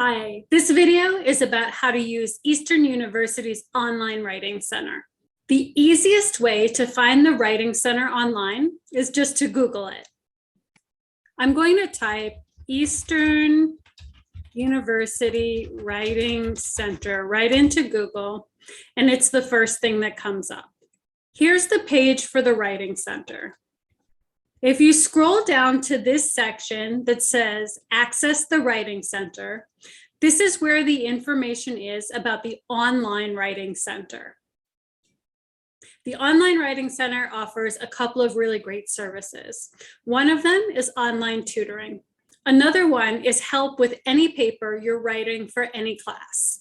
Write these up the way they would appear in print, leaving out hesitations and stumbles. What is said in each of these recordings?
Hi, this video is about how to use Eastern University's Online Writing Center. The easiest way to find the Writing Center online is just to Google it. I'm going to type Eastern University Writing Center right into Google, and it's the first thing that comes up. Here's the page for the Writing Center. If you scroll down to this section that says Access the Writing Center, this is where the information is about the Online Writing Center. The Online Writing Center offers a couple of really great services. One of them is online tutoring. Another one is help with any paper you're writing for any class.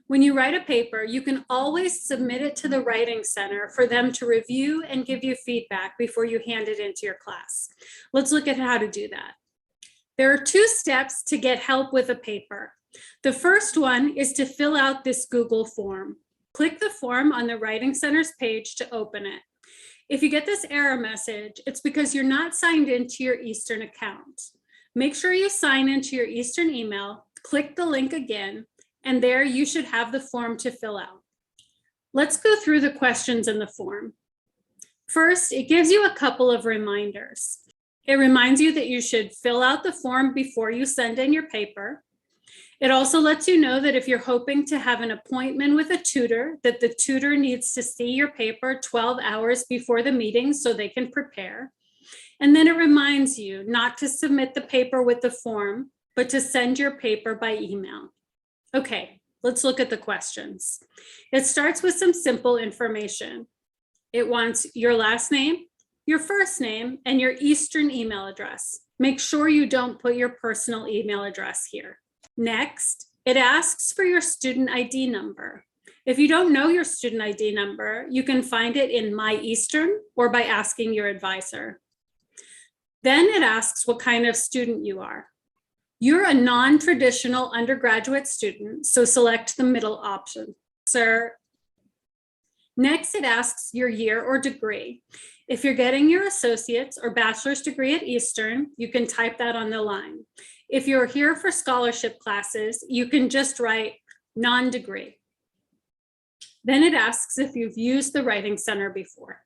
When you write a paper, you can always submit it to the Writing Center for them to review and give you feedback before you hand it into your class. Let's look at how to do that. There are 2 steps to get help with a paper. The first one is to fill out this Google form. Click the form on the Writing Center's page to open it. If you get this error message, it's because you're not signed into your Eastern account. Make sure you sign into your Eastern email, click the link again, and there you should have the form to fill out. Let's go through the questions in the form. First, it gives you a couple of reminders. It reminds you that you should fill out the form before you send in your paper. It also lets you know that if you're hoping to have an appointment with a tutor, that the tutor needs to see your paper 12 hours before the meeting so they can prepare. And then it reminds you not to submit the paper with the form, but to send your paper by email. Okay, let's look at the questions. It starts with some simple information. It wants your last name, your first name, and your Eastern email address. Make sure you don't put your personal email address here. Next, it asks for your student ID number. If you don't know your student ID number, you can find it in My Eastern or by asking your advisor. Then it asks what kind of student you are. You're a non-traditional undergraduate student, so select the middle option, sir. Next, it asks your year or degree. If you're getting your associate's or bachelor's degree at Eastern, you can type that on the line. If you're here for scholarship classes, you can just write non-degree. Then it asks if you've used the Writing Center before.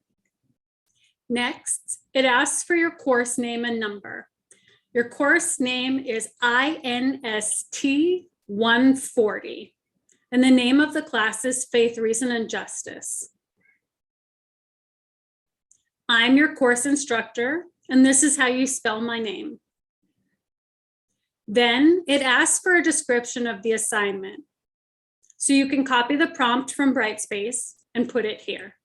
Next, it asks for your course name and number. Your course name is INST 140, and the name of the class is Faith, Reason, and Justice. I'm your course instructor, and this is how you spell my name. Then it asks for a description of the assignment. So you can copy the prompt from Brightspace and put it here.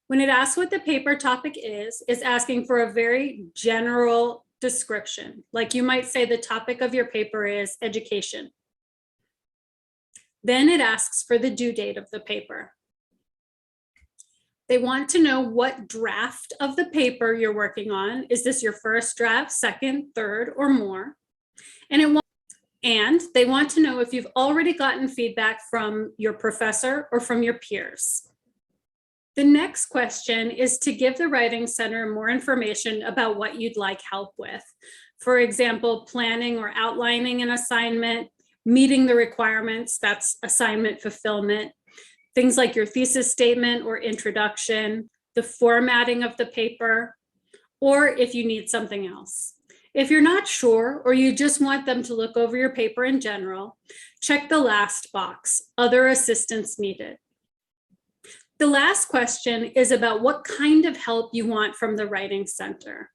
When it asks what the paper topic is, it's asking for a very general description. Like you might say the topic of your paper is education. Then it asks for the due date of the paper. They want to know what draft of the paper you're working on. Is this your first draft, second, third, or more? And they want to know if you've already gotten feedback from your professor or from your peers. The next question is to give the Writing Center more information about what you'd like help with. For example, planning or outlining an assignment, meeting the requirements, that's assignment fulfillment, things like your thesis statement or introduction, the formatting of the paper, or if you need something else. If you're not sure, or you just want them to look over your paper in general, check the last box, Other Assistance Needed. The last question is about what kind of help you want from the Writing Center.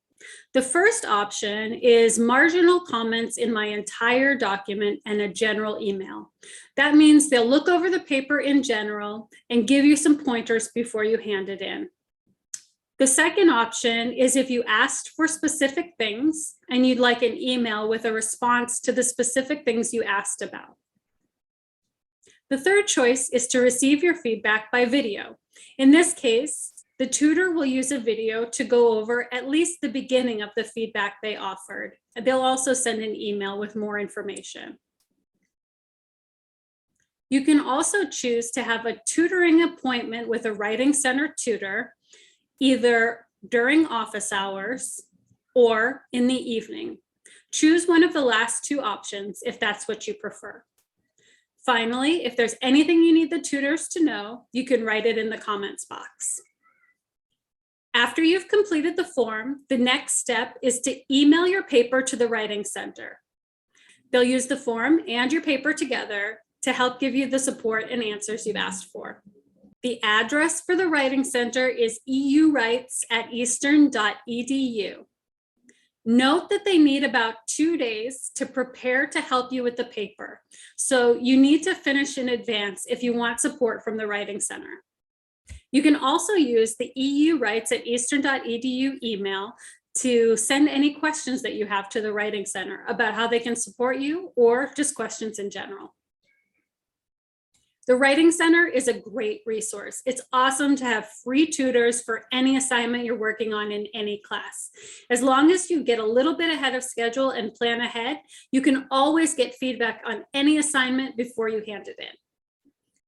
The first option is marginal comments in my entire document and a general email. That means they'll look over the paper in general and give you some pointers before you hand it in. The second option is if you asked for specific things and you'd like an email with a response to the specific things you asked about. The third choice is to receive your feedback by video. In this case, the tutor will use a video to go over at least the beginning of the feedback they offered. They'll also send an email with more information. You can also choose to have a tutoring appointment with a Writing Center tutor, either during office hours or in the evening. Choose one of the last two options if that's what you prefer. Finally, if there's anything you need the tutors to know, you can write it in the comments box. After you've completed the form, the next step is to email your paper to the Writing Center. They'll use the form and your paper together to help give you the support and answers you've asked for. The address for the Writing Center is euwrites@eastern.edu. Note that they need about 2 days to prepare to help you with the paper. So you need to finish in advance if you want support from the Writing Center. You can also use the euwrites@eastern.edu email to send any questions that you have to the Writing Center about how they can support you or just questions in general. The Writing Center is a great resource. It's awesome to have free tutors for any assignment you're working on in any class. As long as you get a little bit ahead of schedule and plan ahead, you can always get feedback on any assignment before you hand it in.